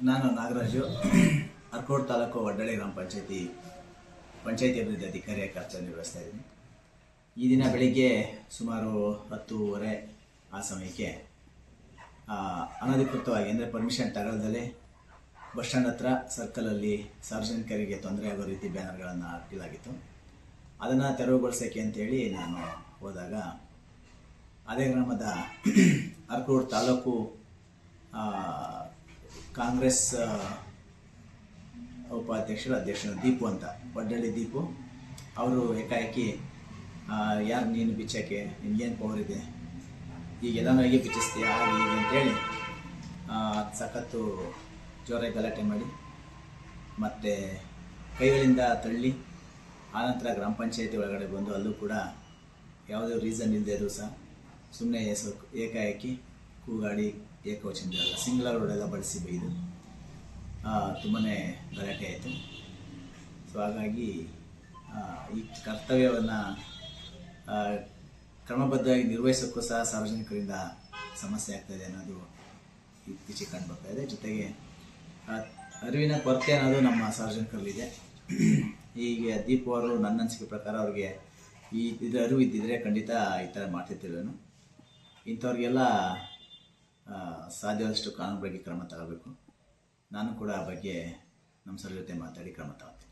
ನಾನು ನಾಗರಾಜು, ಅರ್ಕೋಟ್ ತಾಲೂಕು ವಡ್ಡಳ್ಳಿ ಗ್ರಾಮ ಪಂಚಾಯತಿ ಅಭಿವೃದ್ಧಿ ಅಧಿಕಾರಿಯಾಗಿ ಕಾರ್ಯನಿರ್ವಹಿಸ್ತಾ ಇದ್ದೀನಿ. ಈ ದಿನ ಬೆಳಿಗ್ಗೆ ಸುಮಾರು 10:30 ಆ ಸಮಯಕ್ಕೆ ಅನಧಿಕೃತವಾಗಿ ಅಂದರೆ ಪರ್ಮಿಷನ್ ತಗೊಳ್ದಲೇ ಬಸ್ ಸ್ಟ್ಯಾಂಡ್ ಹತ್ರ ಸರ್ಕಲಲ್ಲಿ ಸಾರ್ವಜನಿಕರಿಗೆ ತೊಂದರೆ ಆಗೋ ರೀತಿ ಬ್ಯಾನರ್ಗಳನ್ನು ಹಾಕಲಾಗಿತ್ತು. ಅದನ್ನು ತೆರವುಗೊಳಿಸೋಕ್ಕೆ ಅಂತೇಳಿ ನಾನು ಹೋದಾಗ ಅದೇ ಗ್ರಾಮದ ಅರ್ಕೋಟ್ ತಾಲೂಕು ಕಾಂಗ್ರೆಸ್ ಅಧ್ಯಕ್ಷರು ದೀಪು ಅಂತ, ವಡ್ಡಳ್ಳಿ ದೀಪು ಅವರು ಏಕಾಏಕಿ ಯಾರು ನೀನು ಬಿಚ್ಚೋಕ್ಕೆ, ನಿನಗೇನು ಪವರ್ ಇದೆ, ಈಗೆಲ್ಲ ನನಗೆ ಬಿಚ್ಚಿಸ್ತೀಯ ಹಾಗೆ ಹೀಗೆ ಅಂತೇಳಿ ಸಖತ್ತು ಜೋರಾಗಿ ಗಲಾಟೆ ಮಾಡಿ ಮತ್ತು ಕೈಗಳಿಂದ ತಳ್ಳಿ ಆನಂತರ ಗ್ರಾಮ ಪಂಚಾಯತಿ ಒಳಗಡೆ ಬಂದು ಅಲ್ಲೂ ಕೂಡ ಯಾವುದೇ ರೀಸನ್ ಇಲ್ಲದೆ ಇದ್ರೂ ಸಹ ಸುಮ್ಮನೆ ಏಕಾಏಕಿ ಕೂಗಾಡಿ ಏಕವಚನದಲ್ಲ ಸಿಂಗ್ಲರ್ ವರ್ಡೆಲ್ಲ ಬಳಸಿ ಬೈದು ತುಂಬಾ ಗಲಾಟೆ ಆಯಿತು. ಸೊ ಹಾಗಾಗಿ ಈ ಕರ್ತವ್ಯವನ್ನು ಕ್ರಮಬದ್ಧವಾಗಿ ನಿರ್ವಹಿಸೋಕ್ಕೂ ಸಹ ಸಾರ್ವಜನಿಕರಿಂದ ಸಮಸ್ಯೆ ಆಗ್ತಾಯಿದೆ ಅನ್ನೋದು ಇತ್ತೀಚೆಗೆ ಕಂಡು ಬರ್ತಾ ಇದೆ. ಜೊತೆಗೆ ಅರಿವಿನ ಕೊರತೆ ಅನ್ನೋದು ನಮ್ಮ ಸಾರ್ವಜನಿಕರಲ್ಲಿದೆ. ಹೀಗೆ ದೀಪು ಅವರು ನನ್ನ ಅನಿಸಿಕೆ ಪ್ರಕಾರ ಅವ್ರಿಗೆ ಇದರ ಅರಿವು ಇದ್ದಿದ್ರೆ ಖಂಡಿತ ಈ ಥರ ಮಾಡ್ತಿರ್ತಿಲ್ವೇನು. ಇಂಥವ್ರಿಗೆಲ್ಲ ಸಾಧ್ಯವಾದಷ್ಟು ಕಾನೂನು ಬಗ್ಗೆ ಕ್ರಮ ತಗೋಬೇಕು. ನಾನು ಕೂಡ ಆ ಬಗ್ಗೆ ನಮ್ಮ ಸರ್ ಜೊತೆ ಮಾತಾಡಿ ಕ್ರಮ ತಗೋತೀನಿ.